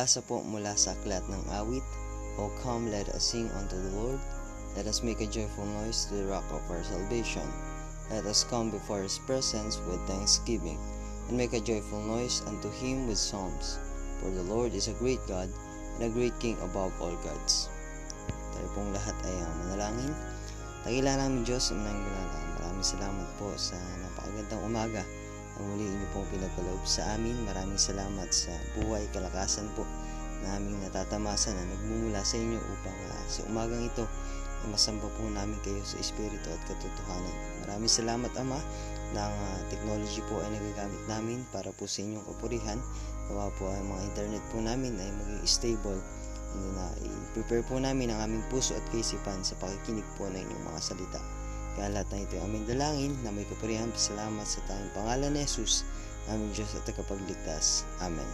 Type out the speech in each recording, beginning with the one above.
Pagbasa po mula sa Aklat ng Awit. O come, let us sing unto the Lord. Let us make a joyful noise to the rock of our salvation. Let us come before His presence with thanksgiving, and make a joyful noise unto Him with psalms. For the Lord is a great God, and a great King above all gods. Tayo pong lahat ay manalangin. Dakila namin Diyos, maraming salamat po sa napakagandang umaga ang muli inyo pong pinagkaloob sa amin. Maraming salamat sa buhay, kalakasan po na aming natatamasan na nagmumula sa inyo upang sa umagang ito ay masamba po namin kayo sa Espiritu at katotohanan. Maraming salamat Ama ng technology po ay nagagamit namin para po sa inyong kapurihan. Nawa po ay mga internet po namin ay maging stable, na i-prepare po namin ang aming puso at kaisipan sa pakikinig po ng inyong mga salita. Kaya lahat ng ito ay aming dalangin na may kapurihan. Salamat sa tayong pangalan ni Jesus, aming Diyos at tagapagligtas. Amen.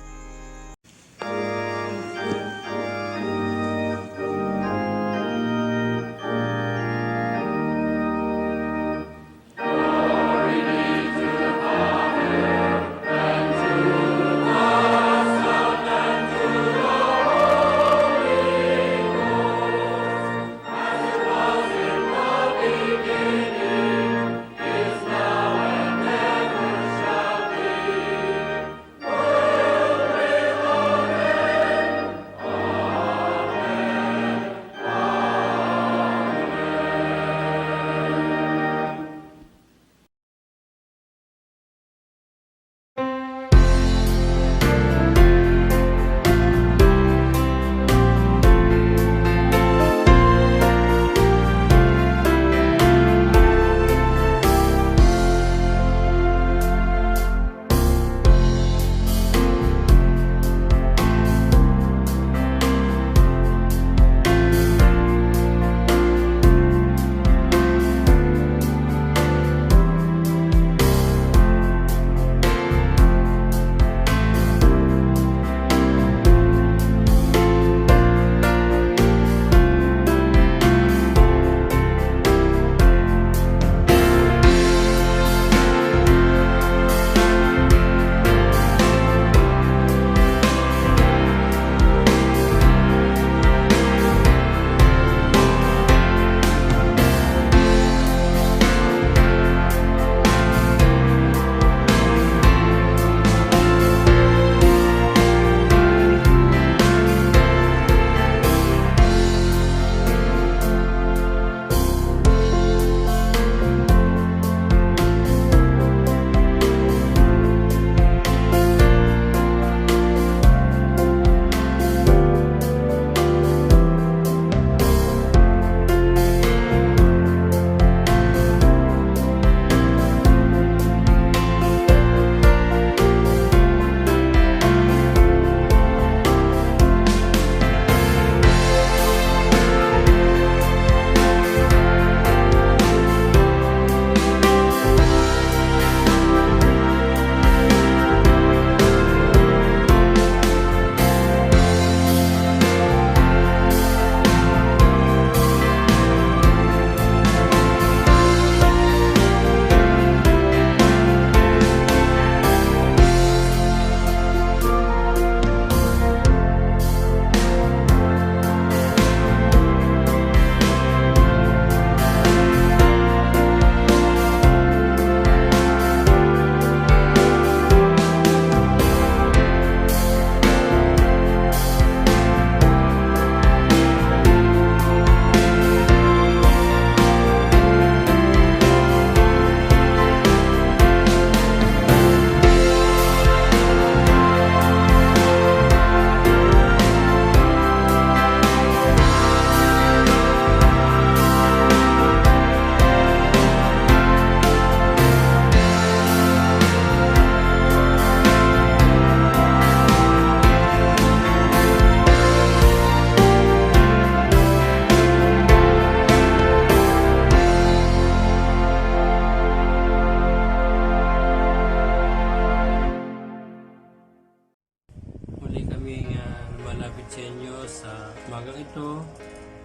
sa inyo sa umagang ito.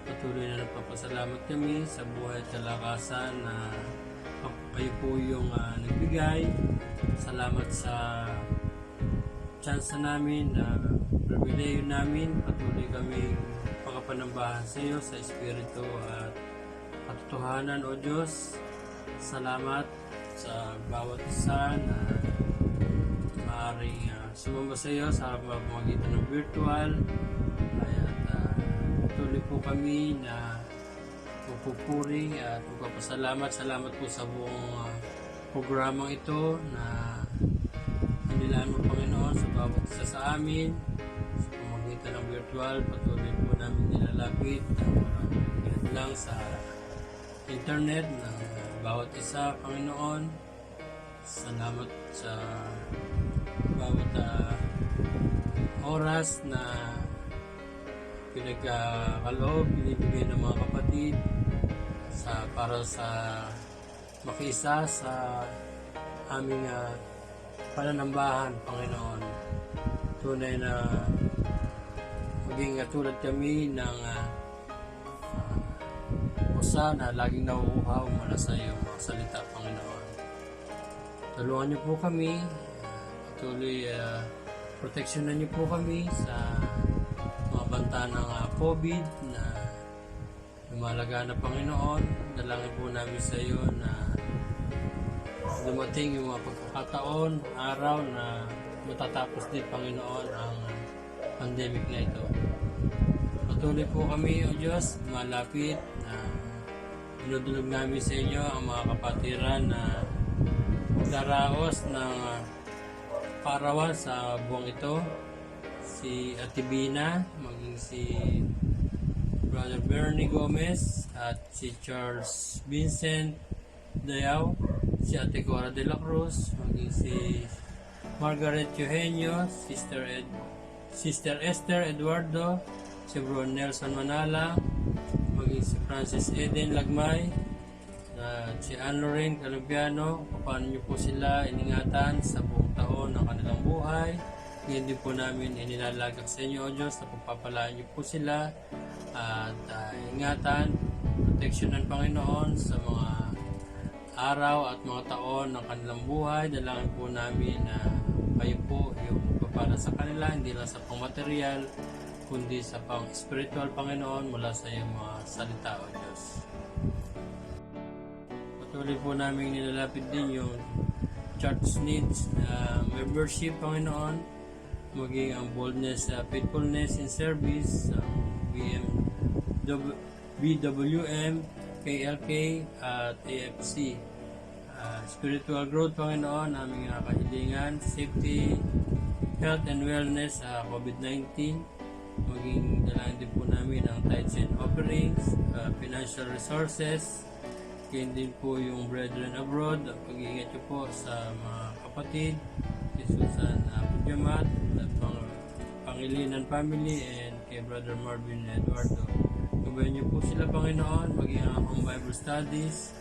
Patuloy na nagpapasalamat kami sa buhay at kalakasan na kayo po yung nagbigay. Salamat sa chance namin na pribileyo namin. Patuloy kami pagkapanambahan sa iyo sa Espiritu at katotohanan, O Diyos. Salamat sa bawat isa na maaaring sumamba sa iyo sa pamamagitan ng virtual. Patuloy po kami na pupuri at magpapasalamat. Salamat po sa buong programang ito na inilaan mo, Panginoon, sa bawat isa sa amin. Sa pamamagitan ng virtual, patuloy po namin nilalapit lang sa internet ng bawat isa, Panginoon. Salamat sa bawat oras na pinagkaloob, binibigay ng mga kapatid para sa makisa sa aming pananambahan, Panginoon. Tunay na maging tulad kami ng usa na laging nauuhaw mula sa iyong mga salita, Panginoon. Tulungan niyo po kami, patuloy proteksyonan niyo po kami sa mga banta ng COVID na lumalaga na, Panginoon. Dalangin po namin sa iyo na dumating yung mga pagkakataon, araw na matatapos din, Panginoon, ang pandemic na ito. Patuloy po kami, O Diyos, malapit na dinudulog namin sa inyo ang mga kapatiran na magdaraos ng parawan sa buwang ito. Si Ate Bina, maging si Brother Bernie Gomez at si Charles Vincent Dayaw, si Ate Cora de la Cruz, maging si Margaret Eugenio, Sister Esther Eduardo, si Bro Nelson Manala, maging si Francis Eden Lagmay, at si Anne Lorraine Calumpiano. Paano niyo po sila iningatan sa buong taon ng kanilang buhay. Ngayon din po namin inilalagak sa inyo, O Diyos, na pagpapalaan niyo po sila at ingatan, proteksyonan, Panginoon, sa mga araw at mga taon ng kanilang buhay. Dalangin po namin na kayo po yung magpapala sa kanila, hindi lang sa pang-material, kundi sa pang-spiritual, Panginoon, mula sa iyong mga salita, O Diyos. Patuloy po namin nilalapit din yung church needs, membership, Panginoon, maging ang boldness, faithfulness in service, BWM, KLK at AFC. Spiritual growth, Panginoon, aming kahilingan, safety, health and wellness, COVID-19. Maging dalangin din po namin ang tithes and offerings, financial resources, kayo din po yung brethren abroad. Pag-iingat nyo po sa mga kapatid, si Susan Pudyamat, at Pangilinan family, and kay Brother Marvin Eduardo. Gabayan niyo po sila, Panginoon, maging ang home Bible studies,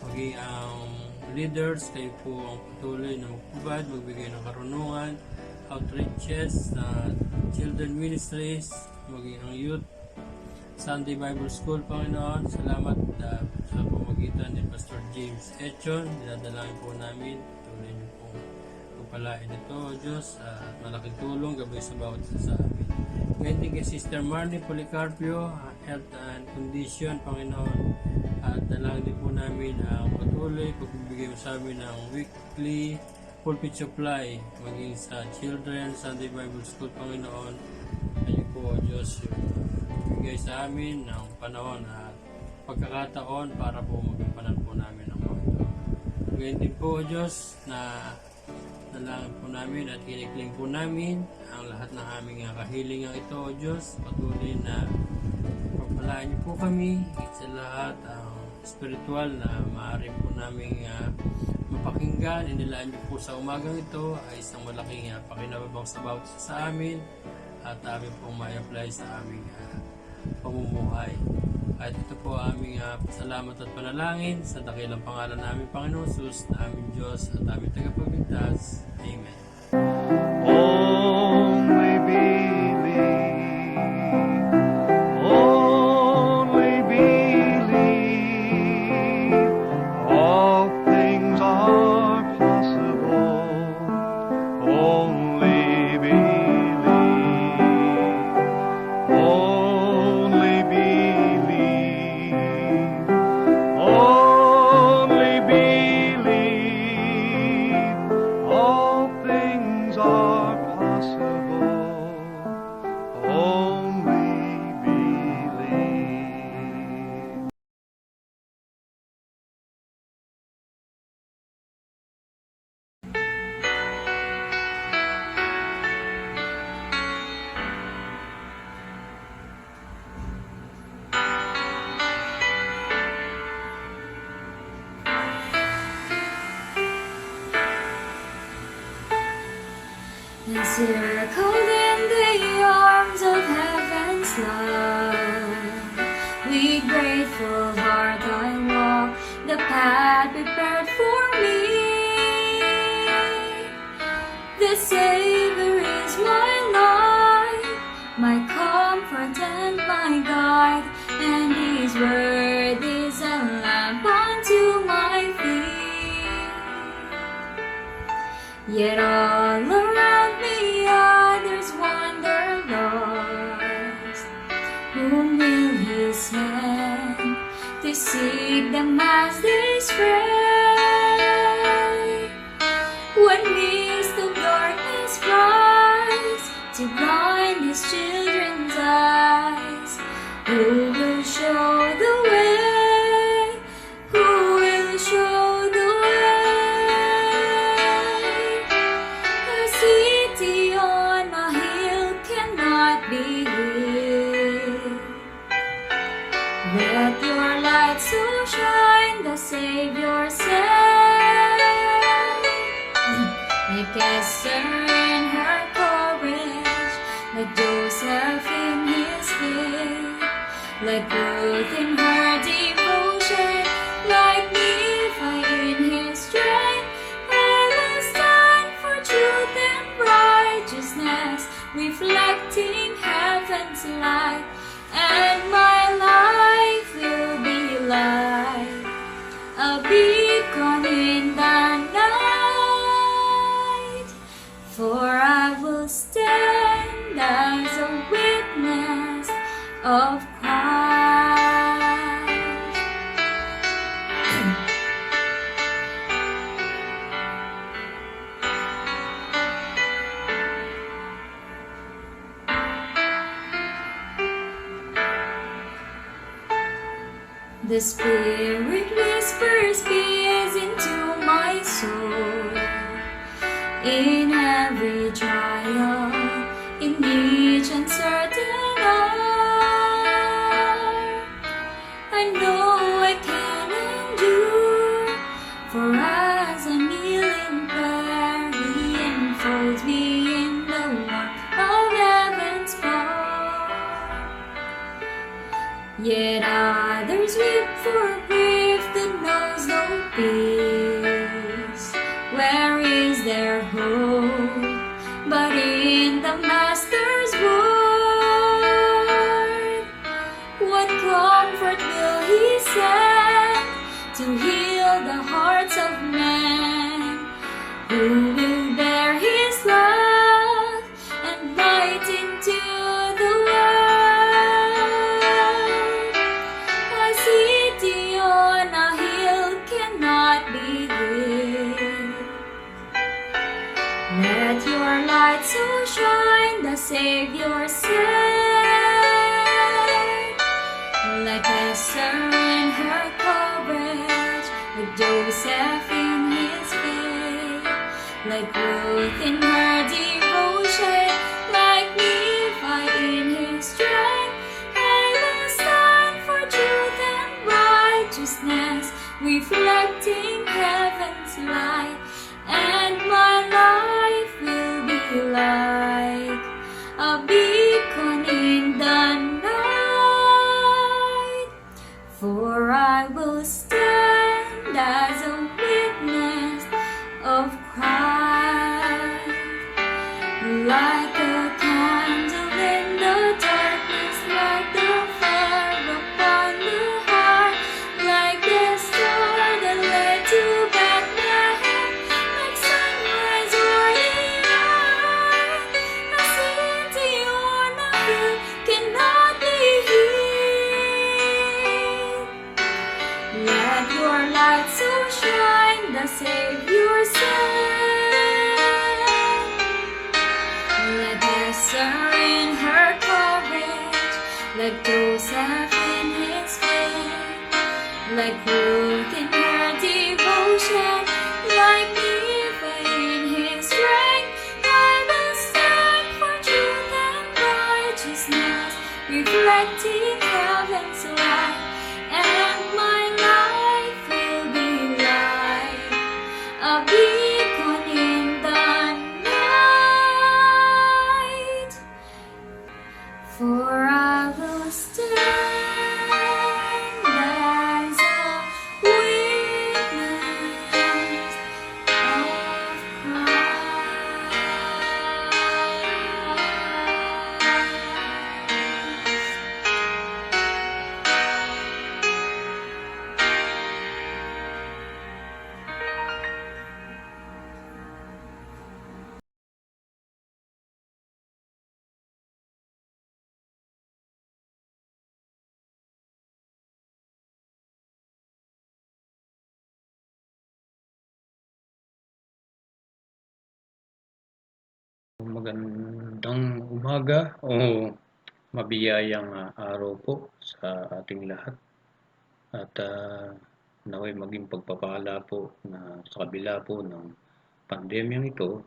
maging ang leaders, kayo po ang patuloy na magpubad, magbigay ng karunungan, outreaches, children ministries, maging ang youth Sunday Bible School, Panginoon. Salamat sa pamagitan ni Pastor James Echon. Dinadalangin po namin, tuloy niyo po pagpalain ito, O Diyos, at malaking tulong gabay sa bawat isa sa amin. Ngayon din kay Sister Marnie Policarpio, health and condition, Panginoon, at dalangin din po namin ang patuloy pagbibigay mo sa amin ng weekly pulpit supply, maging sa children Sunday Bible School, Panginoon. Kayo po, O Diyos, bigay sa amin ng panahon at pagkakataon para po magampanan po namin ang mga ito. Ngayon din po, O Diyos, na dalangin po namin at kinikling po namin ang lahat ng aming kahilingan ito, O Diyos. Patuloy na pagpalaan niyo po kami, higit sa lahat ang spiritual na maaari po namin mapakinggan. Inilaan niyo po sa umagang ito ay isang malaking pakinababang sa bawat isa sa amin at amin pong ma-apply sa aming pamumuhay. At ito po aming pasalamat at panalangin sa dakilang pangalan namin, Panginoon Jesus, na aming Diyos at aming tagapagligtas. Amen. Only believe, only believe, all things are possible, only believe. Encircled in the arms of heaven's love, with grateful heart I walk the path prepared for me. The Savior is my life, my comfort and my guide, and His word is a lamp unto my feet. Yet all around me others wander lost. Whom will He send to seek them as they stray? When mist of darkness rise to blind His children's eyes, who will show the way? Who will show the way? A city on a hill cannot be hid. Let your light so shine, the Savior said. Like Esther in her courage, like Joseph in his faith, like Ruth in her devotion, like Nephi in his strength. I will stand for truth and righteousness, reflecting heaven's light, and my life will be like a beacon in the night, for I will stand as a witness of Christ. The Spirit whispers peace into my soul. In every trial, in each uncertain hour, I know I can endure, for as I kneel in prayer, He enfolds me in the warmth of heaven's power. Yet others weep for grief that knows no peace. Where is their hope but in the Master's word? What comfort will He send to heal the hearts of men, who will bear His love and light into the world? A city on a hill cannot be hid. Let your light so shine, the Savior said. Like Esther in her courage, like Joseph in his faith, like Ruth in her devotion, like Nephi in his strength. I will stand for truth and righteousness, reflecting heaven's light, and my life will be like a beacon in the night, for I will stand as a witness of Christ. Like a candle in the darkness, like the fire upon the heart, like the star that led to Bethlehem, like sunrise o'er the earth. A city on a hill cannot be hid. Let your light so shine, the Savior said. Like Esther in her courage, like Joseph in his faith, like Ruth in her devotion, like Nephi in his strength. I will stand for truth and righteousness, reflecting heaven's light, and my life will be like a beacon in the night. Magandang umaga o mabiyayang araw po sa ating lahat at naway maging pagpapala po na sa kabila po ng pandemyang ito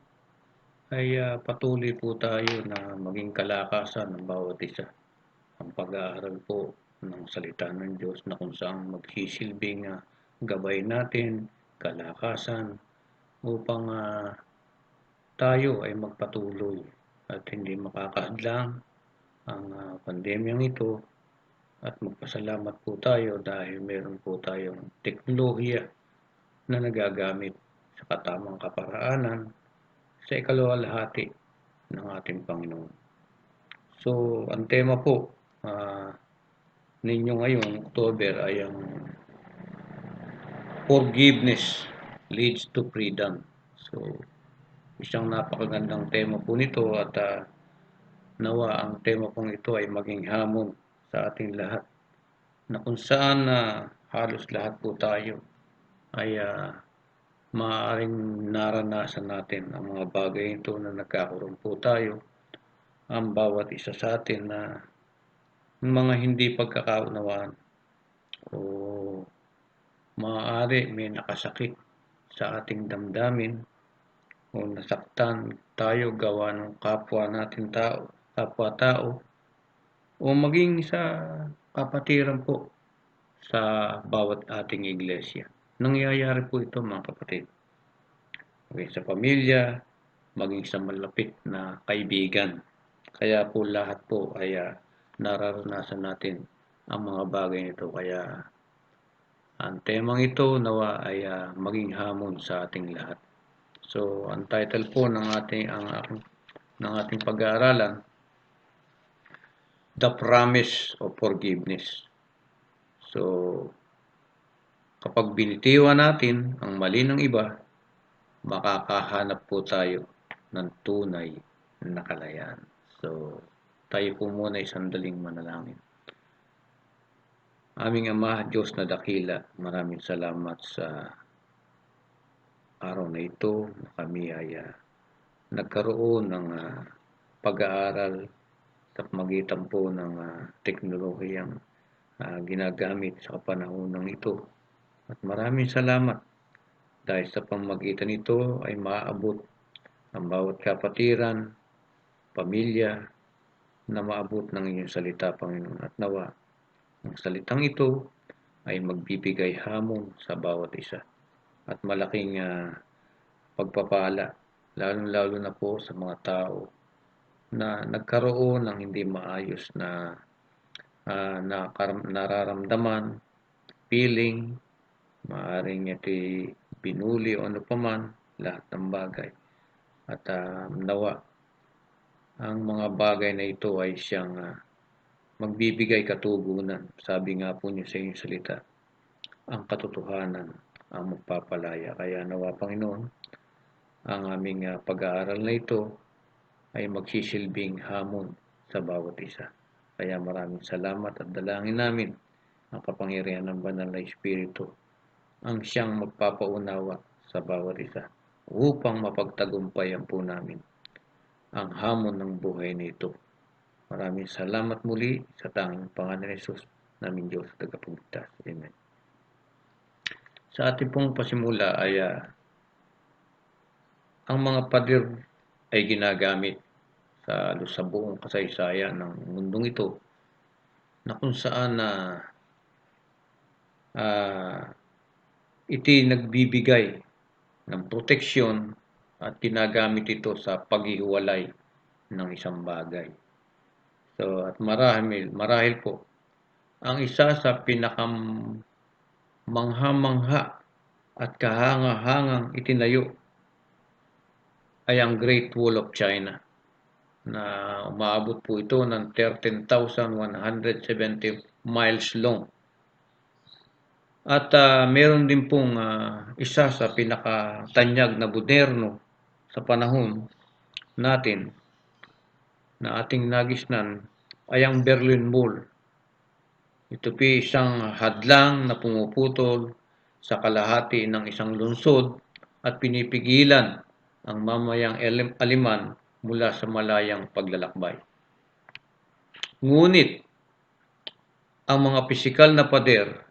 ay patuloy po tayo na maging kalakasan ng bawat isa. Ang pag-aaral po ng salita ng Diyos na kung saan magsisilbing gabay natin, kalakasan upang tayo ay magpatuloy at hindi makakahadlang ang pandemyang ito at magpasalamat po tayo dahil meron po tayong teknolohiya na nagagamit sa katamang kaparaanan sa ikaluwalhati ng ating Panginoon. So, ang tema po ninyo ngayong October ay ang Forgiveness Leads to Freedom. So, isang napakagandang tema po nito at nawa ang tema pong ito ay maging hamon sa ating lahat na kung saan halos lahat po tayo ay maaaring naranasan natin ang mga bagay ito na nagkakaroon po tayo ang bawat isa sa atin na mga hindi pagkakaunawaan o maaari may nakasakit sa ating damdamin o nasaktan tayo gawa ng kapwa-tao o maging sa kapatiran po sa bawat ating iglesia. Nangyayari po ito mga kapatid. Maging sa pamilya, maging sa malapit na kaibigan. Kaya po lahat po ay nararanasan natin ang mga bagay nito. Kaya ang temang ito nawa ay maging hamon sa ating lahat. So, ang title po ng ating pag-aaralan, The Promise of Forgiveness. So, kapag binitiwan natin ang mali ng iba, makakahanap po tayo ng tunay na kalayaan. So, tayo po muna ay sandaling manalangin. Aming Ama, Diyos na dakila, maraming salamat sa araw na ito na kami ay nagkaroon ng pag-aaral sa pamagitan po ng teknolohiyang ginagamit sa kapanahonang ito. At maraming salamat dahil sa pamamagitan nito ay maaabot ang bawat kapatiran, pamilya na maabot ng inyong salita, Panginoon. At nawa, ang salitang ito ay magbibigay hamon sa bawat isa at malaking pagpapala, lalo na po sa mga tao na nagkaroon ng hindi maayos na nararamdaman, feeling, maaaring ito'y binuli o ano paman, lahat ng bagay. At nawa, ang mga bagay na ito ay siyang magbibigay katugunan. Sabi nga po niyo sa inyong salita, ang katotohanan ang magpapalaya. Kaya nawa, Panginoon, ang aming pag-aaral na ito ay magsisilbing hamon sa bawat isa. Kaya maraming salamat at dalangin namin ang kapangyarihan ng Banal na Espiritu ang siyang magpapaunawa sa bawat isa upang mapagtagumpayan po namin ang hamon ng buhay nito. Maraming salamat muli sa tanging pangalan ni Jesus, naming Diyos tagapagligtas. Amen. Sa ating pong pasimula ay ang mga pader ay ginagamit sa buong kasaysayan ng mundong ito na kung saan iti nagbibigay ng proteksyon at ginagamit ito sa paghihiwalay ng isang bagay. So, at marahil po, ang isa sa pinakamangha-mangha at kahanga-hangang itinayo ay ang Great Wall of China na umaabot po ito ng 13,170 miles long. At meron din pong isa sa pinakatanyag na moderno sa panahon natin na ating nagisnan ay ang Berlin Wall. Ito po isang hadlang na pumuputol sa kalahati ng isang lungsod at pinipigilan ang mamayang Aleman mula sa malayang paglalakbay. Ngunit, ang mga pisikal na pader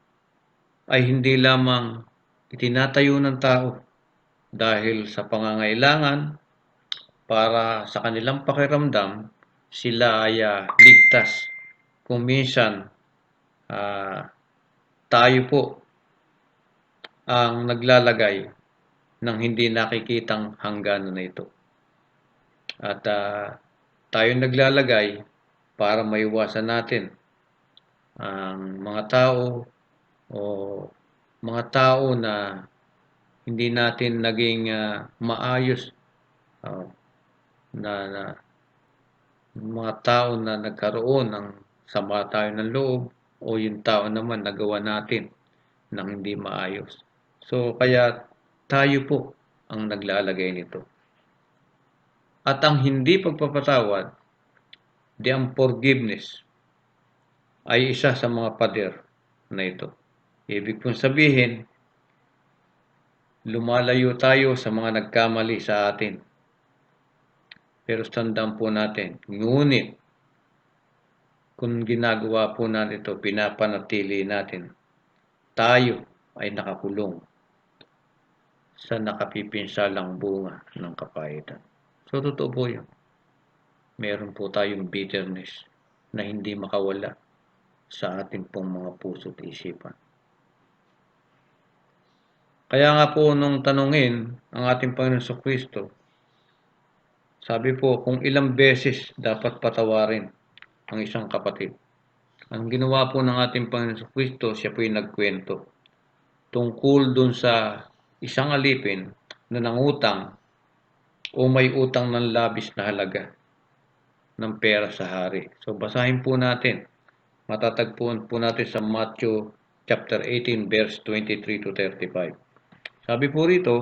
ay hindi lamang itinatayo ng tao dahil sa pangangailangan para sa kanilang pakiramdam, sila ay ligtas. Kung minsan, tayo po ang naglalagay ng hindi nakikitang hangganan na ito. At tayo naglalagay para maiwasan natin ang mga tao o mga tao na hindi natin naging maayos, na mga tao na nagkaroon ng sama tayo ng loob o yung tao naman nagawa natin ng hindi maayos. So kaya tayo po ang naglalagay nito. At ang hindi pagpapatawad, the unforgiveness, ay isa sa mga pader na ito. Ibig pong sabihin, lumalayo tayo sa mga nagkamali sa atin. Pero tandaan po natin, ngunit kung ginagawa po natin ito, pinapanatili natin, tayo ay nakakulong sa nakapipinsalang bunga ng kapaitan. So, totoo po yun. Meron po tayong bitterness na hindi makawala sa ating pong mga puso at isipan. Kaya nga po nung tanungin ang ating Panginoon sa Kristo, sabi po kung ilang beses dapat patawarin ang isang kapatid. Ang ginawa po ng ating Panginoon sa Kristo, siya po yung nagkwento tungkol dun sa isang alipin na nangutang o may utang ng labis na halaga ng pera sa hari. So basahin po natin. Matatagpuan po natin sa Matthew chapter 18 verse 23 to 35. Sabi po rito,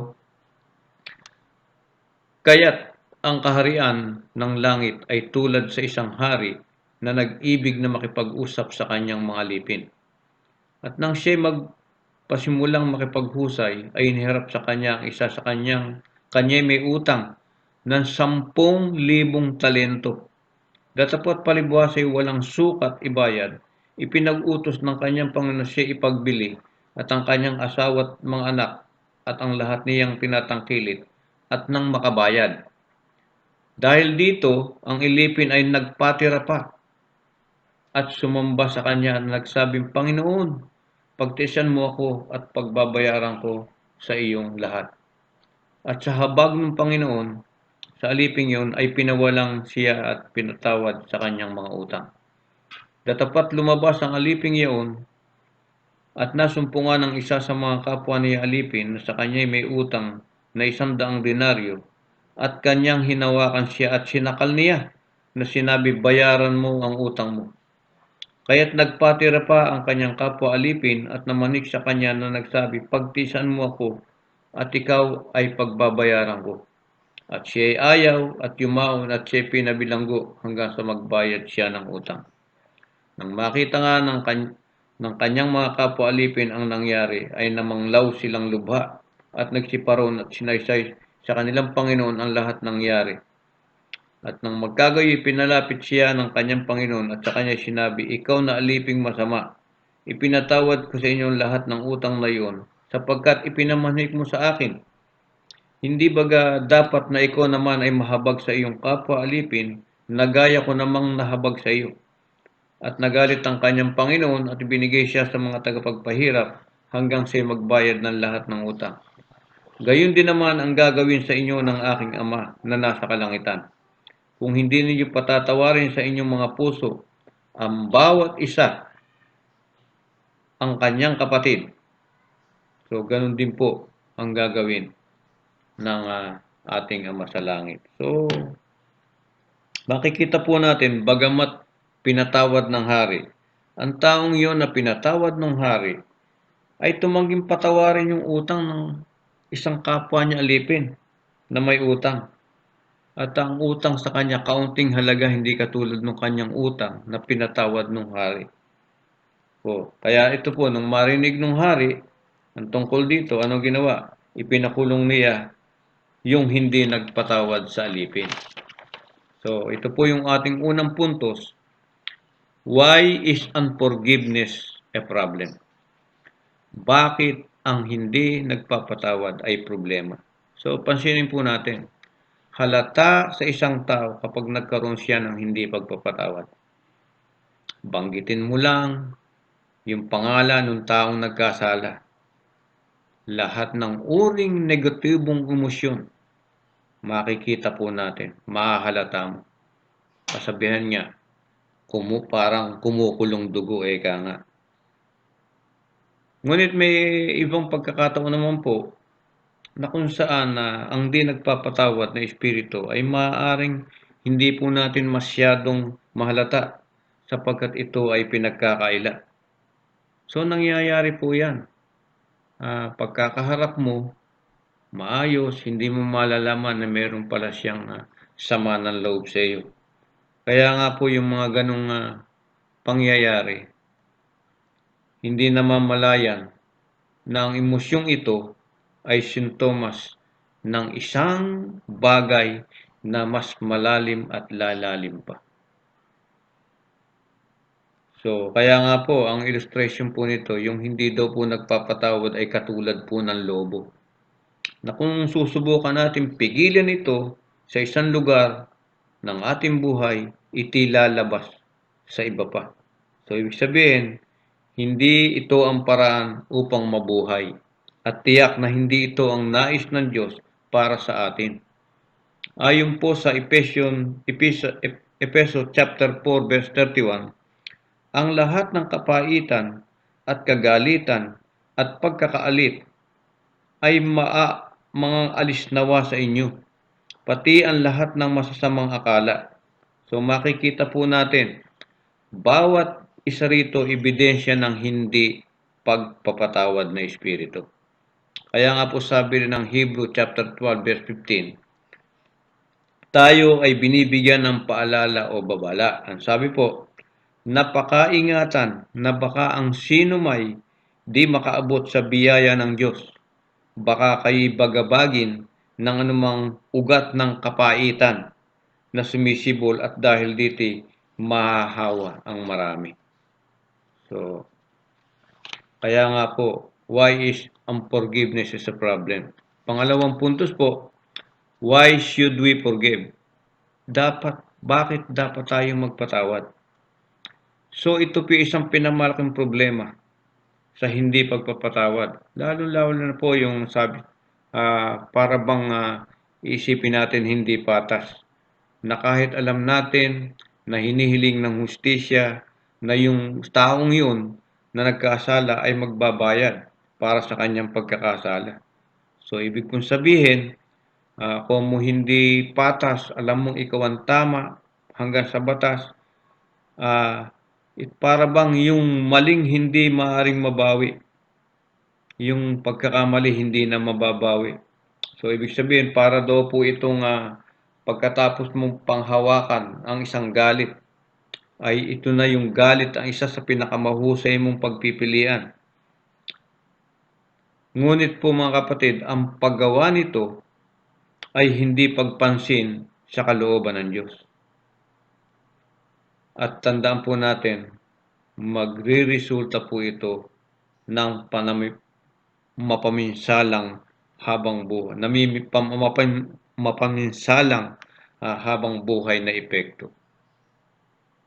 kaya't ang kaharian ng langit ay tulad sa isang hari na nag-ibig na makipag-usap sa kanyang mga alipin. At nang siya magpasimulang makipaghusay, ay iniharap sa kanya ang isa sa kanya'y may utang ng 10,000 talento. Datapot palibhas ay walang sukat ibayad, ipinag-utos ng kanyang Panginoon siya ipagbili, at ang kanyang asawa at mga anak, at ang lahat niyang tinatangkilik, at nang makabayad. Dahil dito, ang ilipin ay nagpatira pa, at sumamba sa kanya na nagsabing, Panginoon, pagtiisan mo ako at pagbabayaran ko sa iyong lahat. At sa habag ng Panginoon, sa aliping yun ay pinawalang siya at pinatawad sa kanyang mga utang. Datapat lumabas ang aliping iyon at nasumpungan ng isa sa mga kapwa niya alipin na sa kanya'y may utang na 100 denaryo at kanyang hinawakan siya at sinakal niya na sinabi, bayaran mo ang utang mo. Kaya't nagpatira pa ang kanyang kapwa alipin at namanik sa kanya na nagsabi, pagtiisan mo ako at ikaw ay pagbabayaran ko. At siya ay ayaw at yumaon at siya pinabilanggo hanggang sa magbayad siya ng utang. Nang makita nga ng kanyang mga kapwa alipin ang nangyari, ay namanglaw silang lubha at nagsiparon at sinaysay sa kanilang Panginoon ang lahat nangyari. At nang magkagayoy, pinalapit siya ng kanyang Panginoon at sa kanya sinabi, ikaw na aliping masama, ipinatawad ko sa inyo lahat ng utang na iyon, sapagkat ipinamanik mo sa akin. Hindi baga dapat na ikaw naman ay mahabag sa iyong kapwa alipin, na gaya ko namang nahabag sa iyo. At nagalit ang kanyang Panginoon at binigay siya sa mga tagapagpahirap hanggang siya magbayad ng lahat ng utang. Gayon din naman ang gagawin sa inyo ng aking Ama na nasa kalangitan. Kung hindi ninyo patatawarin sa inyong mga puso ang bawat isa ang kanyang kapatid, so ganun din po ang gagawin ng ating Ama sa langit. So, makikita po natin, bagamat pinatawad ng hari, ang taong yon na pinatawad ng hari ay tumangging patawarin yung utang ng isang kapwa niya alipin na may utang. At ang utang sa kanya, kaunting halaga, hindi katulad ng kanyang utang na pinatawad ng hari. So, kaya ito po, nung marinig ng hari, ang tungkol dito, ano ginawa? Ipinakulong niya yung hindi nagpatawad sa alipin. So, ito po yung ating unang puntos. Why is unforgiveness a problem? Bakit ang hindi nagpapatawad ay problema? So, pansinin po natin. Halata sa isang tao kapag nagkaroon siya ng hindi pagpapatawad. Banggitin mo lang yung pangalan ng taong nagkasala. Lahat ng uring negatibong emosyon, makikita po natin, mahahalata mo. Kasabihan niya, parang kumukulong dugo, eka nga. Ngunit may ibang pagkakataon naman po na kung saan ang di nagpapatawad na espiritu ay maaaring hindi po natin masyadong mahalata sapagkat ito ay pinagkakaila. So nangyayari po yan. Pagkakaharap mo, maayos, hindi mo malalaman na meron pala siyang sama ng loob sa iyo. Kaya nga po yung mga ganong pangyayari, hindi namamalayan na ang emosyong ito ay sintomas ng isang bagay na mas malalim at lalalim pa. So, kaya nga po, ang illustration po nito, yung hindi daw po nagpapatawad ay katulad po ng lobo. Na kung susubukan natin pigilan ito sa isang lugar ng ating buhay, itilalabas sa iba pa. So, ibig sabihin, hindi ito ang paraan upang mabuhay. At tiyak na hindi ito ang nais ng Diyos para sa atin. Ayon po sa Efeso chapter 4 verse 31, ang lahat ng kapaitan at kagalitan at pagkakaalit ay mga alisnawa sa inyo, pati ang lahat ng masasamang akala. So makikita po natin, bawat isa rito ebidensya ng hindi pagpapatawad na espiritu. Kaya nga po sabi rin ng Hebrew chapter 12 verse 15, tayo ay binibigyan ng paalala o babala. Ang sabi po, napakaingatan na baka ang sino may di makaabot sa biyaya ng Diyos. Baka kayo bagabagin ng anumang ugat ng kapaitan na sumisibol at dahil dito mahahawa ang marami. So, kaya nga po, why is unforgiveness is a problem? Pangalawang puntos po, why should we forgive? Bakit dapat tayong magpatawad? So ito po isang pinamalaking problema sa hindi pagpapatawad. Lalo-lalo na po yung sabi, para bang isipin natin hindi patas. Na kahit alam natin na hinihiling ng hustisya na yung taong yun na nagkasala ay magbabayad para sa kanyang pagkakasala. So ibig kong sabihin, kung mo hindi patas, alam mong ikaw ang tama hanggang sa batas, para bang yung maling hindi maaring mabawi. Yung pagkakamali hindi na mababawi. So ibig sabihin, para daw po itong pagkatapos mong panghawakan ang isang galit, ay ito na yung galit ang isa sa pinakamahusay mong pagpipilian. Ngunit po mga kapatid, ang paggawa nito ay hindi pagpansin sa kalooban ng Diyos. At tandaan po natin, magre-resulta po ito ng mapaminsalang habang buhay, mapaminsalang habang buhay na epekto.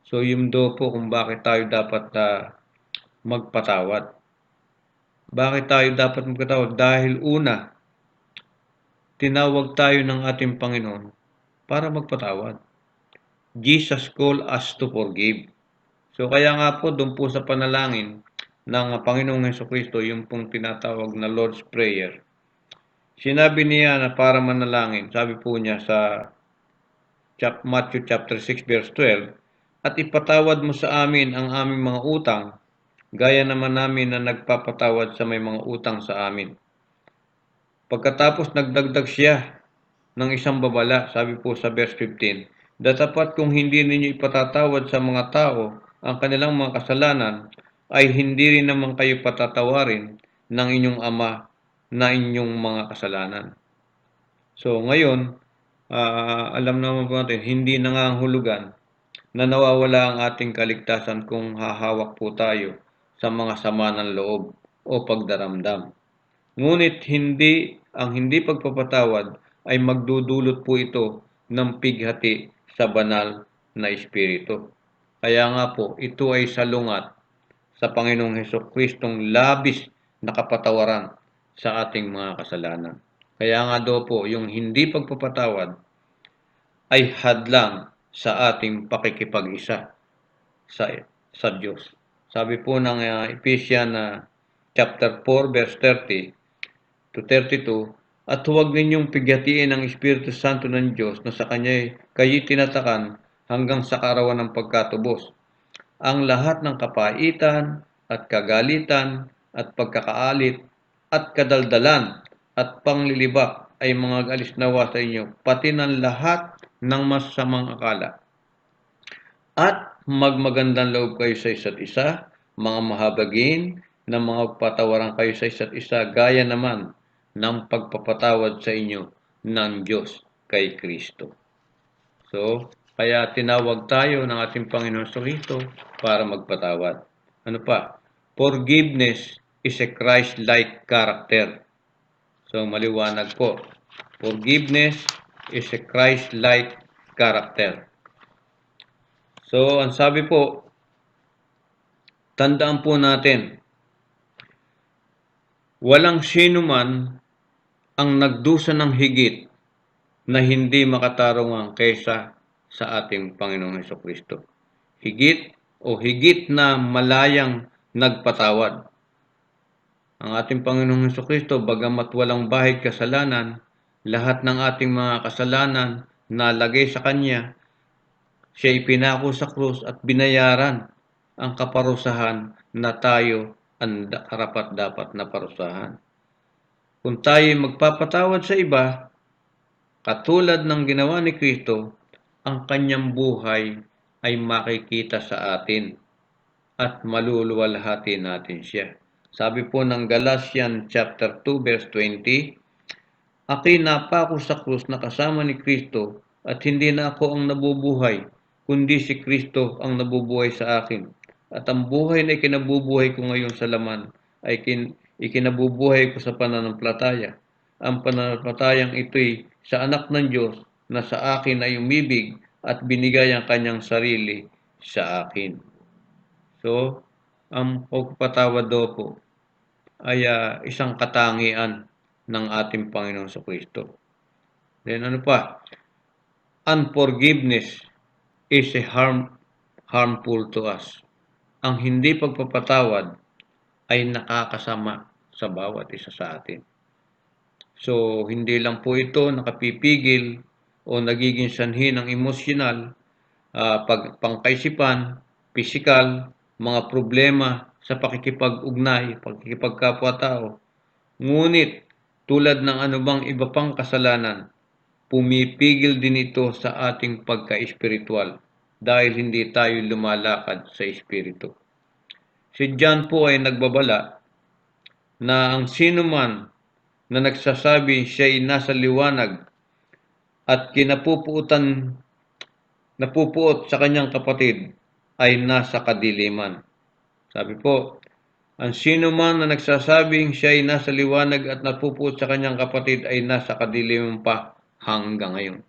So yun daw po kung bakit tayo dapat magpatawad. Bakit tayo dapat magpatawad? Dahil una, tinawag tayo ng ating Panginoon para magpatawad. Jesus called us to forgive. So kaya nga po doon po sa panalangin ng Panginoong Hesukristo, yung pong tinatawag na Lord's Prayer, sinabi niya na para manalangin, sabi po niya sa Matthew chapter 6 verse 12, at ipatawad mo sa amin ang aming mga utang, gaya naman namin na nagpapatawad sa may mga utang sa amin. Pagkatapos nagdagdag siya ng isang babala, sabi po sa verse 15, datapat kung hindi ninyo ipatatawad sa mga tao ang kanilang mga kasalanan, ay hindi rin naman kayo patatawarin ng inyong Ama na inyong mga kasalanan. So ngayon, alam naman po natin, hindi nangangahulugan na nawawala ang ating kaligtasan kung hahawak po tayo sa mga sama ng loob o pagdaramdam. Ngunit ang hindi pagpapatawad ay magdudulot po ito ng pighati sa banal na espiritu. Kaya nga po, ito ay salungat sa Panginoong Hesukristong labis na kapatawaran sa ating mga kasalanan. Kaya nga daw po, yung hindi pagpapatawad ay hadlang sa ating pakikipag-isa sa Diyos. Sabi po ng Ephesians chapter 4 verse 30 to 32, at huwag ninyong pigyatiin ang Espiritu Santo ng Diyos na sa Kanya kayo'y tinatakan hanggang sa kaarawan ng pagkatubos. Ang lahat ng kapaitan at kagalitan at pagkakaalit at kadaldalan at panglilibak ay mga alis nawa sa inyo, pati ng lahat ng masasamang akala. At magmagandang loob kayo sa isa't isa, mga mahabagin, na mga patawaran kayo sa isa't isa, gaya naman ng pagpapatawad sa inyo ng Diyos kay Kristo. So, kaya tinawag tayo ng ating Panginoon Kristo para magpatawad. Ano pa? Forgiveness is a Christ-like character. So, maliwanag po. Forgiveness is a Christ-like character. So, ang sabi po, tandaan po natin, walang sino man ang nagdusa ng higit na hindi makatarungan kaysa sa ating Panginoong Hesukristo. Higit na malayang nagpatawad. Ang ating Panginoong Hesukristo, bagamat walang bahid kasalanan, lahat ng ating mga kasalanan nalagay sa Kanya, siya ipinako sa krus at binayaran ang kaparusahan na tayo ang karapat-dapat na parusahan. Kung tayo magpapatawad sa iba, katulad ng ginawa ni Kristo, ang kanyang buhay ay makikita sa atin at maluluwalhati natin siya. Sabi po ng Galatians chapter 2 verse 20, ako'y napako sa krus na kasama ni Kristo at hindi na ako ang nabubuhay, kundi si Kristo ang nabubuhay sa akin. At ang buhay na ikinabubuhay ko ngayon sa laman ay ikinabubuhay ko sa pananampalataya. Ang pananampalatayang ito'y sa anak ng Diyos na sa akin ay umibig at binigay ang kanyang sarili sa akin. So, ang pagpapatawad daw po ay isang katangian ng ating Panginoon sa Kristo. Then ano pa? Unforgiveness is a harmful to us. Ang hindi pagpapatawad ay nakakasama sa bawat isa sa atin. So, hindi lang po ito nakapipigil o nagiging sanhi ng emosyonal, pangkaisipan, pisikal, mga problema sa pakikipag-ugnay, pakikipagkapwa-tao. Ngunit, tulad ng anumang iba pang kasalanan, pumipigil din ito sa ating pagka-espiritual dahil hindi tayo lumalakad sa espiritu. Si John po ay nagbabala na ang sino man na nagsasabi siya ay nasa liwanag at napupuot sa kanyang kapatid ay nasa kadiliman. Sabi po, ang sino man na nagsasabing siya ay nasa liwanag at napupuot sa kanyang kapatid ay nasa kadiliman pa hanggang ngayon.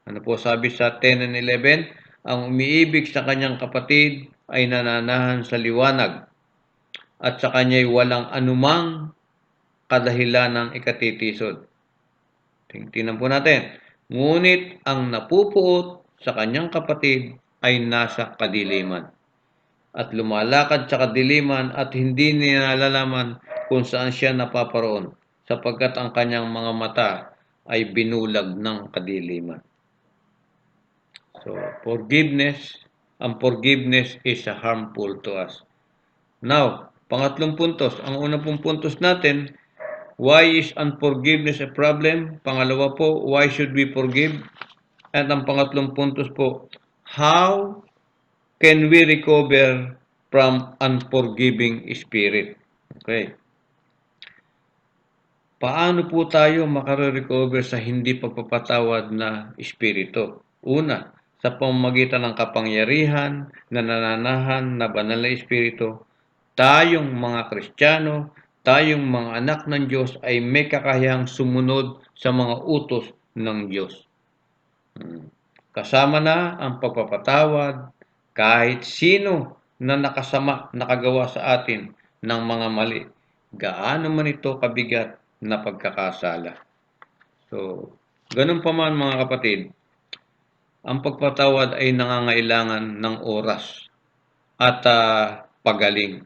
Ano po sabi sa 10 and 11? Ang umiibig sa kanyang kapatid ay nananahan sa liwanag at sa kanya'y walang anumang kadahilanang ikatitisod. Tingnan po natin. Ngunit ang napupuot sa kanyang kapatid ay nasa kadiliman at lumalakad sa kadiliman at hindi niya nalalaman kung saan siya napaparoon sapagkat ang kanyang mga mata ay binulag ng kadiliman. So, ang forgiveness is harmful to us. Now, pangatlong puntos. Ang unang pong puntos natin, why is unforgiveness a problem? Pangalawa po, why should we forgive? At ang pangatlong puntos po, how can we recover from unforgiving spirit? Okay. paano po tayo makare-recover sa hindi pagpapatawad na espiritu? Una, sa pamamagitan ng kapangyarihan na nananahan na banal na espiritu, tayong mga Kristiyano, tayong mga anak ng Diyos ay may kakayahang sumunod sa mga utos ng Diyos. Kasama na ang pagpapatawad kahit sino na nakagawa sa atin ng mga mali, gaano man ito kabigat na pagkakasala. So, ganun pa man mga kapatid, ang pagpatawad ay nangangailangan ng oras at pagaling.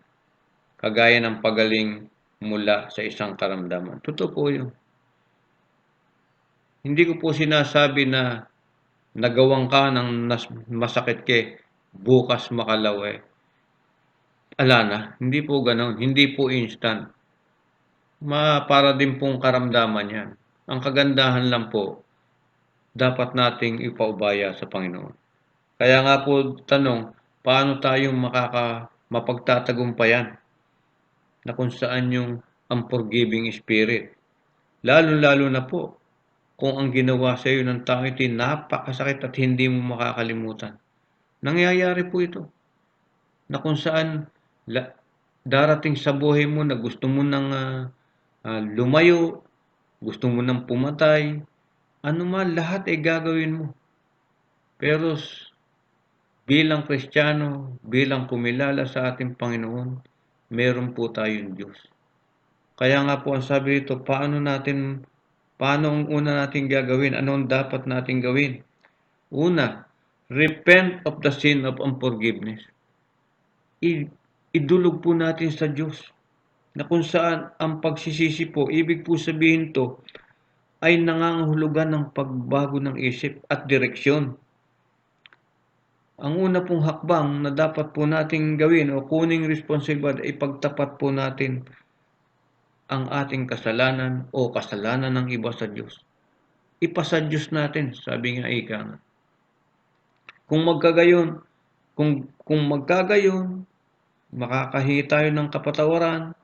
Kagaya ng pagaling mula sa isang karamdaman. Totoo po yun. Hindi ko po sinasabi na nagawan ka ng masakit bukas makalaw ala na. Hindi po ganon. Hindi po instant. Para din pong karamdaman yan. Ang kagandahan lang po, dapat nating ipaubaya sa Panginoon. Kaya nga po tanong, paano tayong mapagtatagumpayan na kung saan yung unforgiving spirit? Lalo-lalo na po kung ang ginawa sa iyo ng tao ito'y napakasakit at hindi mo makakalimutan. Nangyayari po ito na kung saan darating sa buhay mo na gusto mo nang lumayo, gusto mo nang pumatay, ano man, lahat ay gagawin mo. Pero bilang Kristiyano, bilang kumilala sa ating Panginoon, meron po tayong Diyos. Kaya nga po ang sabi dito, paano ang una natin gagawin? Ano ang dapat natin gawin? Una, repent of the sin of unforgiveness. Idulog po natin sa Diyos na kung saan ang pagsisisi po, ibig po sabihin to, ay nangangahulugan ng pagbago ng isip at direksyon. Ang una pong hakbang na dapat po nating gawin o kuning responsibilidad ay pagtapat po natin ang ating kasalanan o kasalanan ng iba sa Diyos. Ipasa Diyos natin, sabi nga ika nga. Kung magkagayon, makakahingi tayo ng kapatawaran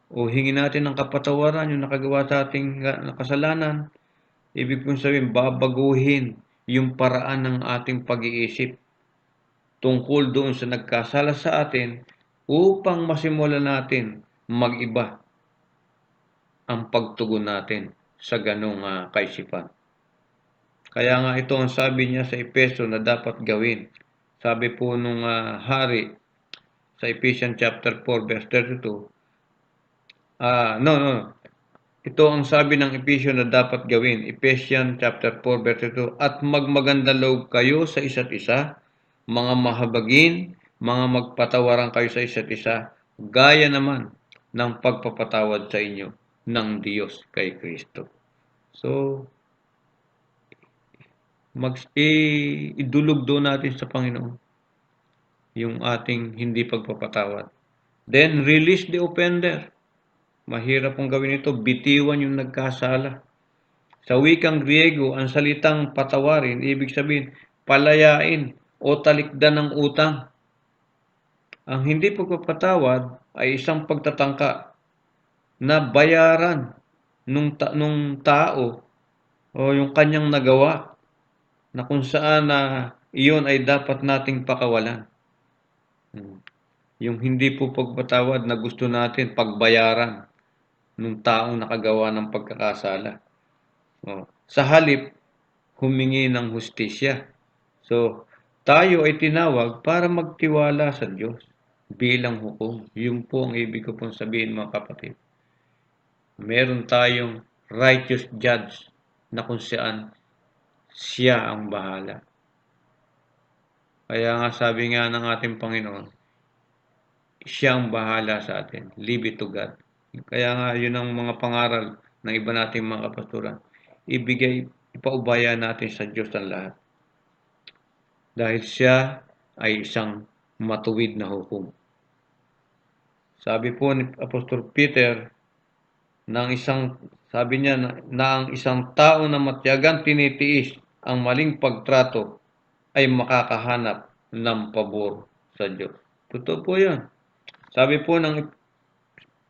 o hingi natin ng kapatawaran yung nakagawa sa ating kasalanan, ibig pong sabihin, babaguhin yung paraan ng ating pag-iisip tungkol doon sa nagkasala sa atin upang masimulan natin mag-iba ang pagtugon natin sa ganong kaisipan. Kaya nga ito ang sabi niya sa Efeso na dapat gawin. Sabi po nung hari sa Ephesians chapter 4 verse 32. Ito ang sabi ng Ephesians na dapat gawin. Ephesians chapter 4 verse 32. At magmaganda loob kayo sa isa't isa, mga mahabagin, mga magpatawaran kayo sa isa't isa, gaya naman ng pagpapatawad sa inyo ng Diyos kay Kristo. So, idulog doon natin sa Panginoon yung ating hindi pagpapatawad. Then, release the offender. Mahirap pong gawin ito, bitiwan yung nagkasala. Sa wikang Griego, ang salitang patawarin, ibig sabihin, palayain o talikdan ng utang. Ang hindi pagpapatawad ay isang pagtatangka na bayaran nung tao o yung kanyang nagawa na kung saan iyon ay dapat nating pakawalan. Yung hindi po pagpatawad na gusto natin pagbayaran nung taong nakagawa ng pagkakasala. Sa halip, humingi ng hustisya. So, tayo ay tinawag para magtiwala sa Diyos bilang hukom. Yun po ang ibig ko pong sabihin mga kapatid. Meron tayong righteous judge na kung saan siya ang bahala. Kaya nga sabi nga ng ating Panginoon, siya ang bahala sa atin. Leave it to God. Kaya nga yun ang mga pangaral ng iba nating mga kapastoran. Ipaubaya natin sa Diyos ang lahat. Dahil siya ay isang matuwid na hukom. Sabi po ni Apostol Peter, sabi niya na ang isang tao na matiyagang tinitiis ang maling pagtrato ay makakahanap ng pabor sa Diyos. Totoo po yan. Sabi po ng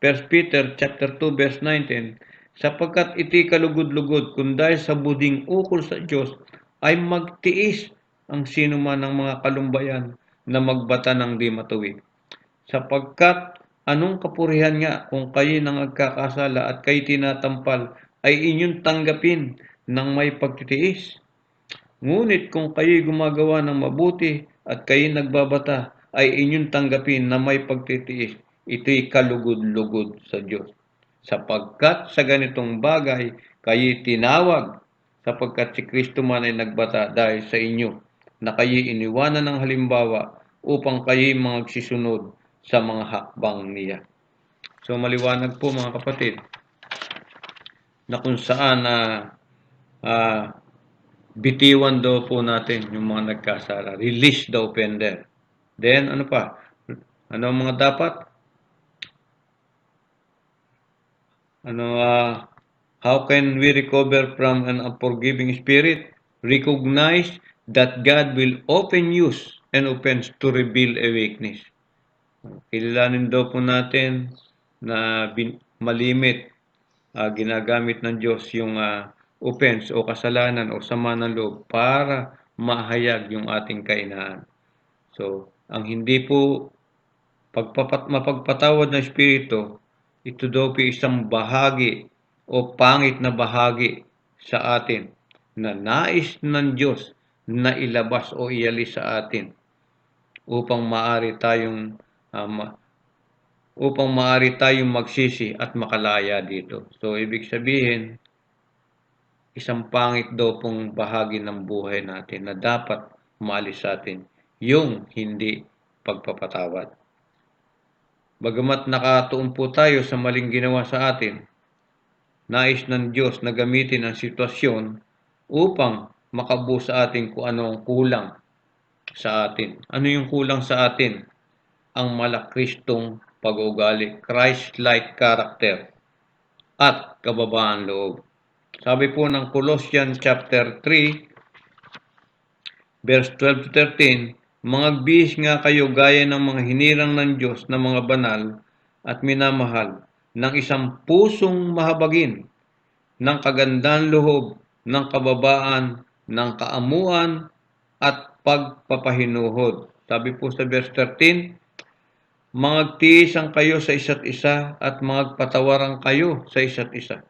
1 Peter chapter 2 verse 19, sapagkat iti kalugod-lugod kung dahil sa buding ukol sa Diyos ay magtiis ang sino man ng mga kalumbayan na magbata ng di matuwid. Sapagkat anong kapurihan nga kung kayo nang nagkakasala at kayo tinatampal ay inyong tanggapin ng may pagtitiis. Ngunit kung kayo'y gumagawa ng mabuti at kayo'y nagbabata, ay inyong tanggapin na may pagtitiis. Ito'y kalugod-lugod sa Diyos. Sapagkat sa ganitong bagay, kayo'y tinawag, sapagkat si Kristo man ay nagbata dahil sa inyo, na kayo'y iniwanan ng halimbawa upang kayo'y magsisunod sa mga hakbang niya. So maliwanag po mga kapatid, na kung saan bitiwan daw po natin yung mga nagkasala. Release the offender. Then, ano pa? Ano ang mga dapat? How can we recover from an unforgiving spirit? Recognize that God will often use an offense to reveal a weakness. Kilalanin daw po natin na malimit, ginagamit ng Diyos yung offense o kasalanan o sama ng loob para mahayag yung ating kahinaan. So, ang hindi po mapagpatawad ng Espiritu, ito daw po isang bahagi o pangit na bahagi sa atin na nais ng Diyos na ilabas o ialis sa atin upang maaari tayong magsisi at makalaya dito. So, ibig sabihin, isang pangit daw pong bahagi ng buhay natin na dapat maalis sa atin, yung hindi pagpapatawad. Bagamat nakatuon po tayo sa maling ginawa sa atin, nais ng Diyos na gamitin ang sitwasyon upang makabuo sa atin kung ano ang kulang sa atin. Ano yung kulang sa atin? Ang malakristong pag-uugali, Christ-like character at kababaan loob. Sabi po ng Colossians chapter 3, verse 12 to 13, Magbihis nga kayo gaya ng mga hinirang ng Diyos na mga banal at minamahal, ng isang pusong mahabagin, ng kagandang loob, ng kababaan, ng kaamuan, at pagpapahinuhod. Sabi po sa verse 13, Magtiisan kayo sa isa't isa at magpatawaran kayo sa isa't isa.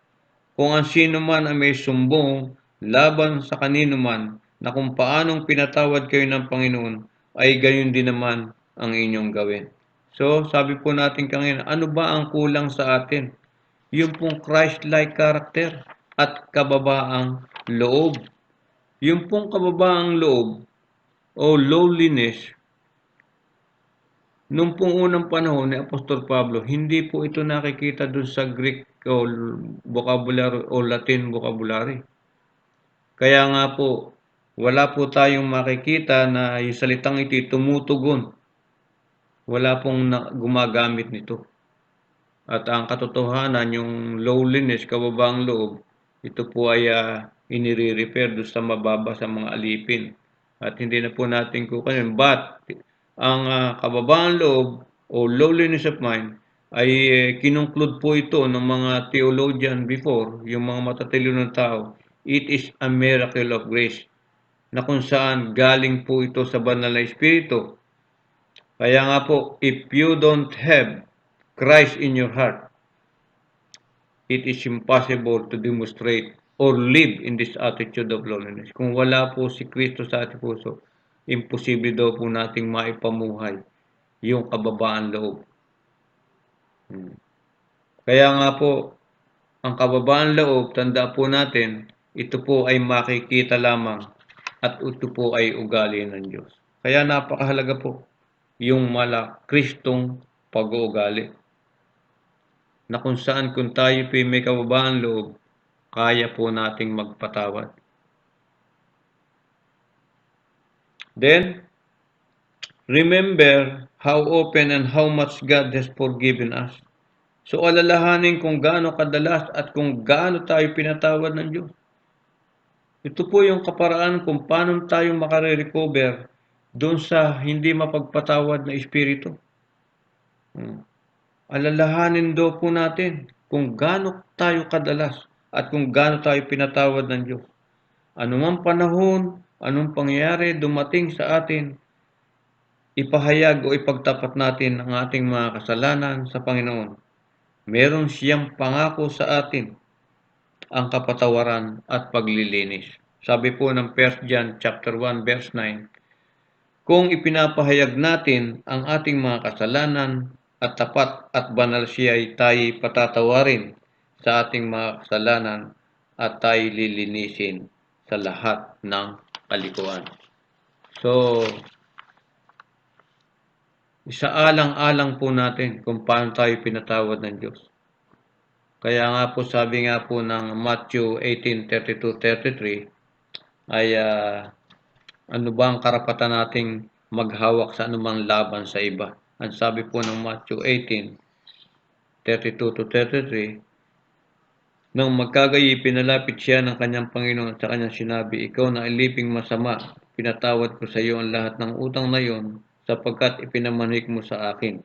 Kung ang sino man ay may sumbong laban sa kanino man, na kung paanong pinatawad kayo ng Panginoon, ay gayon din naman ang inyong gawin. So, sabi po natin kanina, ano ba ang kulang sa atin? Yung pong Christ-like character at kababaang loob. Yung pong kababaang loob o lowliness, nung pong unang panahon ni Apostol Pablo, hindi po ito nakikita dun sa Greek o vocabulary o Latin vocabulary. Kaya nga po, wala po tayong makikita na yung salitang ito tumutugon. Wala pong gumagamit nito. At ang katotohanan, yung lowliness, kababaang loob, ito po ay inire-refer doon sa mababa sa mga alipin. At hindi na po natin kukunin. But, ang kababaang loob o lowliness of mind ay kinunclude po ito ng mga theologian before, yung mga matatalino ng tao, it is a miracle of grace, na kung saan galing po ito sa banal na Espiritu. Kaya nga po, if you don't have Christ in your heart, it is impossible to demonstrate or live in this attitude of lowliness. Kung wala po si Kristo sa ating puso, imposible daw po nating maipamuhay yung kababaan loob. Kaya nga po, ang kababaan loob, tanda po natin, ito po ay makikita lamang at ito po ay ugali ng Diyos. Kaya napakahalaga po yung malakristong pag-uugali. Na kung saan kung tayo po may kababaan loob, kaya po nating magpatawad. Then, remember how open and how much God has forgiven us. So, alalahanin kung gaano kadalas at kung gaano tayo pinatawad ng Diyos. Ito po yung kaparaan kung paano tayo makare-recover doon sa hindi mapagpatawad na espiritu. Alalahanin daw po natin kung gaano tayo kadalas at kung gaano tayo pinatawad ng Diyos. Anumang panahon, anong pangyayari dumating sa atin, ipahayag o ipagtapat natin ang ating mga kasalanan sa Panginoon. Meron siyang pangako sa atin ang kapatawaran at paglilinis. Sabi po ng 1 John chapter 1 verse 9, kung ipinapahayag natin ang ating mga kasalanan at tapat at banal siya ay tayo patatawarin sa ating mga kasalanan at tayo lilinisin sa lahat ng kalikuan. So, isaalang-alang po natin kung paano tayo pinatawad ng Diyos. Kaya nga po sabi nga po ng Matthew 18:32-33 ay ano ba ang karapatan nating maghawak sa anumang laban sa iba? Ang sabi po ng Matthew 18:32-33, nang magkagayi, pinalapit siya ng kanyang Panginoon at sa kanyang sinabi, ikaw na aliping masama, pinatawad ko sa iyo ang lahat ng utang na iyon sapagkat ipinamanhik mo sa akin.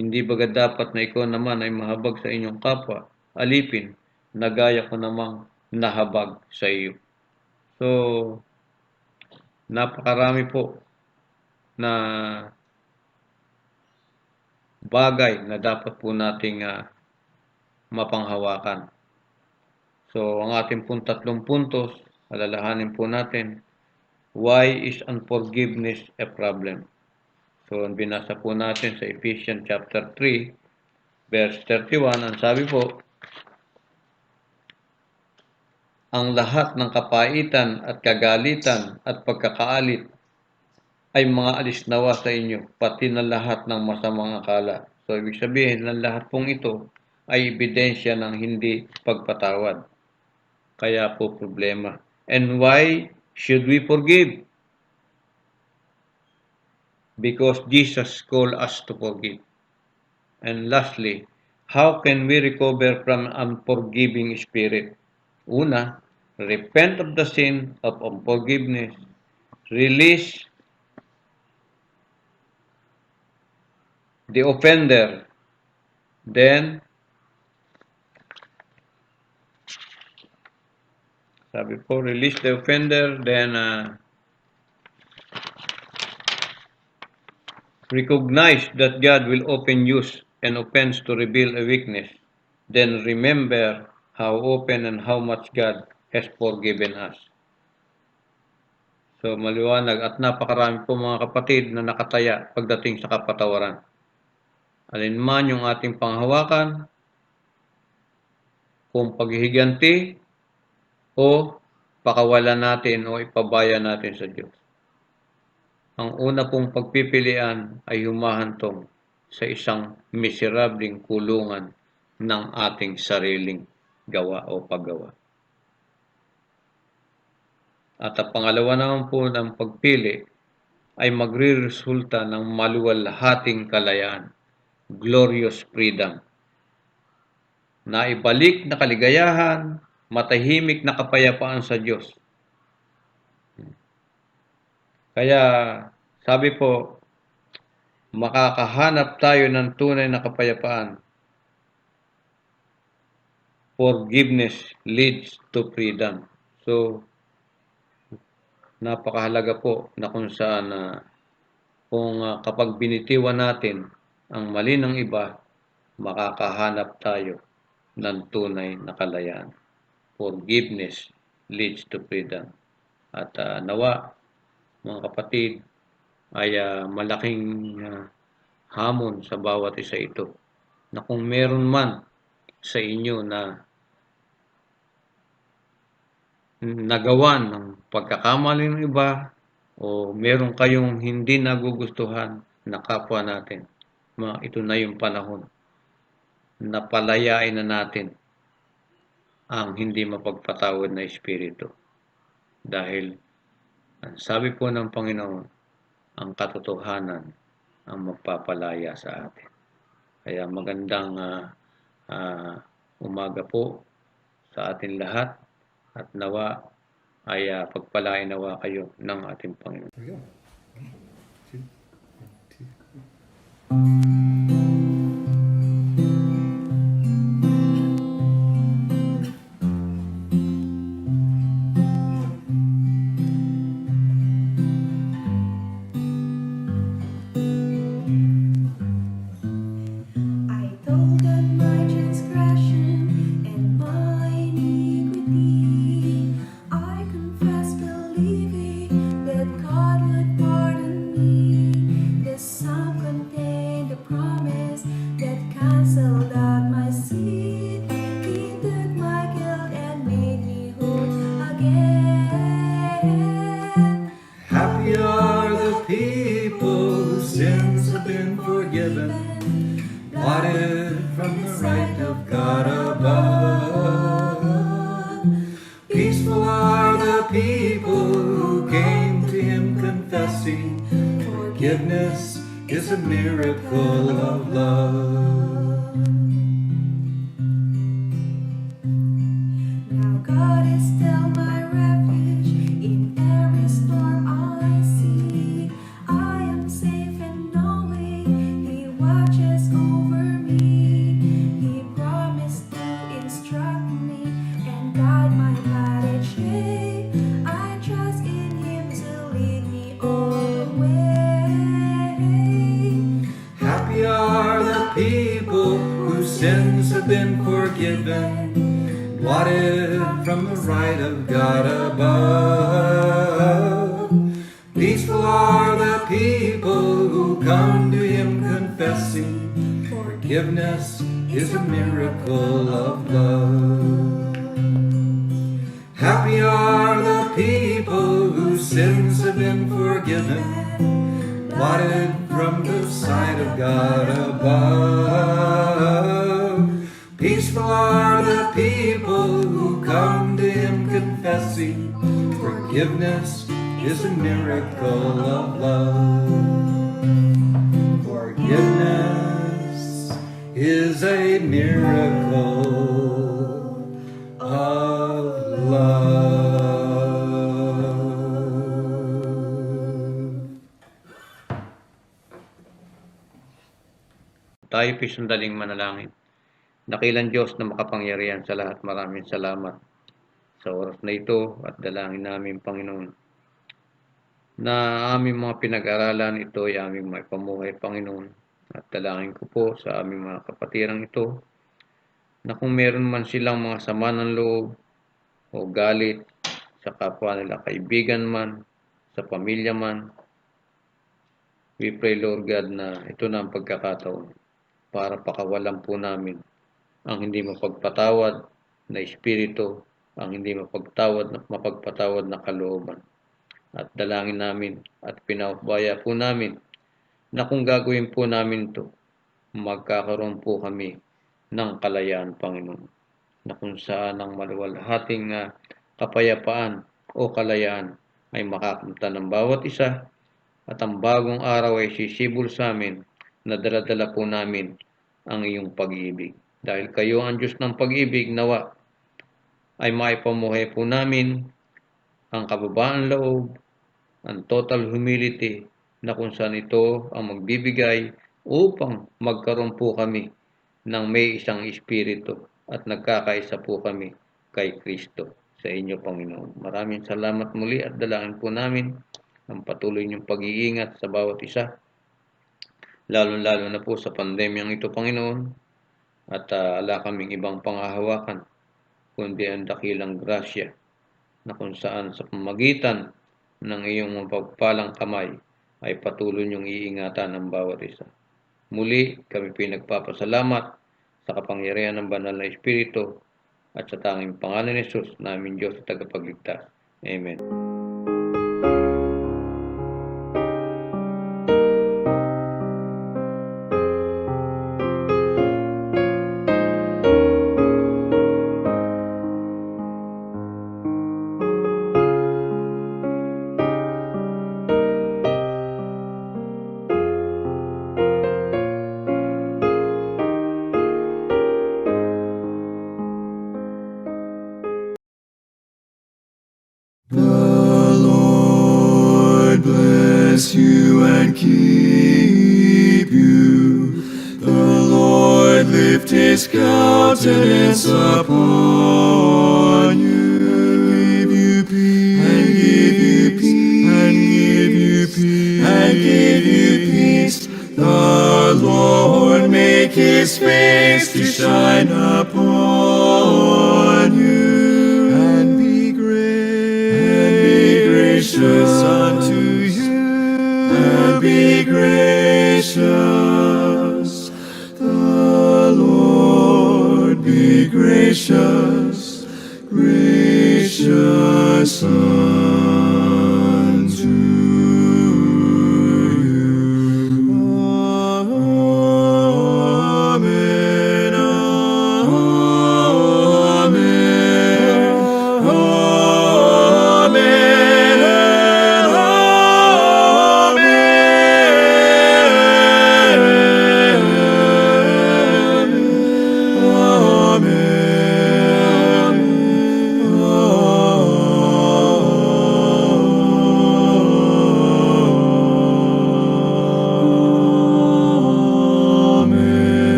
Hindi baga dapat na ikaw naman ay mahabag sa inyong kapwa, alipin, na gaya ko namang nahabag sa iyo. So, napakarami po na bagay na dapat po nating mapanghawakan. So, ang ating pong 3 puntos, alalahanin po natin, why is unforgiveness a problem? So, ang binasa po natin sa Ephesians chapter 3, verse 31, ang sabi po, ang lahat ng kapaitan at kagalitan at pagkakaalit ay mga alis nawa sa inyo, pati na lahat ng masamang akala. So, ibig sabihin na lahat pong ito ay ebidensya ng hindi pagpatawad. Kaya po problema. And why should we forgive? Because Jesus called us to forgive. And lastly, how can we recover from unforgiving spirit? Una, repent of the sin of unforgiveness. Release the offender. Then, sabi po, release the offender. Then, recognize that God will often use an offense to reveal a weakness. Then remember how open and how much God has forgiven us. So maliwanag at napakarami po mga kapatid na nakataya pagdating sa kapatawaran. Alinman yung ating panghawakan, kung paghihiganti o pakawalan natin o ipabaya natin sa Diyos. Ang una pong pagpipilian ay humahantong sa isang miserableng kulungan ng ating sariling gawa o paggawa. At ang pangalawa naman po ng pagpili ay magre-resulta ng maluwalhating kalayaan, glorious freedom, na ibalik na kaligayahan, matahimik na kapayapaan sa Diyos. Kaya sabi po, makakahanap tayo ng tunay na kapayapaan. Forgiveness leads to freedom. So, napakahalaga po na kung saan kung kapag binitiwan natin ang mali ng iba, makakahanap tayo ng tunay na kalayaan. Forgiveness leads to freedom. At nawa, mga kapatid, ay malaking hamon sa bawat isa ito na kung meron man sa inyo na nagawan ng pagkakamali ng iba o meron kayong hindi nagugustuhan na kapwa natin, ito na yung panahon na palayain na natin ang hindi mapagpatawad na espiritu. Dahil sabi po ng Panginoon, ang katotohanan ang magpapalaya sa atin. Kaya magandang umaga po sa atin lahat at nawa ay pagpalain nawa kayo ng ating Panginoon. blotted from the right of God above. Peaceful are the people who came to him confessing, forgiveness is a miracle of love. Now God is still my refuge in every storm I see. I am safe in knowing He watches over me. He promised to instruct me and guide my path each day. I trust in Him to lead me all the way. Happy are the people whose sins have been forgiven, blotted from the right of God above. Peaceful are the people who come to him confessing, forgiveness is a miracle of love. Happy are the people whose sins have been forgiven, blotted from the sight of God above. Peaceful are the people who come to him confessing, forgiveness is a miracle of love. Forgiveness is a miracle of love. Tayo po'y sandaling manalangin. Dakilang Diyos na makapangyarihan sa lahat, maraming salamat sa oras na ito at dalangin namin, Panginoon, na aming mga pinag-aralan ito ay aming maipamuhay, Panginoon. At dalangin ko po sa aming mga kapatirang ito na kung meron man silang mga sama ng loob o galit sa kapwa nila, kaibigan man, sa pamilya man, we pray, Lord God, na ito na ang pagkakataon para pakawalan po namin ang hindi mapagpatawad na espiritu, ang hindi mapagpatawad na kalooban. At dalangin namin at pinaubaya po namin na kung gagawin po namin ito, magkakaroon po kami ng kalayaan, Panginoon, na kung saan ang maluwalhating kapayapaan o kalayaan ay makakamta ng bawat isa at ang bagong araw ay sisibol sa amin na dala-dala po namin ang iyong pag-ibig. Dahil kayo ang Diyos ng pag-ibig, nawa ay maipamuhay po namin ang kababaan loob, ang total humility na kung saan ito ang magbibigay upang magkaroon po kami ng may isang espiritu at nagkakaisa po kami kay Kristo sa inyo, Panginoon. Maraming salamat muli at dalangin po namin ang patuloy niyong pag-iingat sa bawat isa, lalo-lalo na po sa pandemyang ito, Panginoon. At ala kaming ibang panghahawakan, kundi ang dakilang grasya na kung saan sa pamagitan ng iyong mapagpalang kamay ay patuloy niyong iingatan ang bawat isa. Muli, kami pinagpapasalamat sa kapangyarihan ng Banal na Espiritu at sa tanging pangalan ni Jesus, namin Diyos at tagapagligtas. Amen. The Lord bless you and keep you. The Lord lift his countenance upon you and give you peace, and give you peace, and give you peace, and give you peace. The Lord make his face to shine upon you and be gracious unto you, and be gracious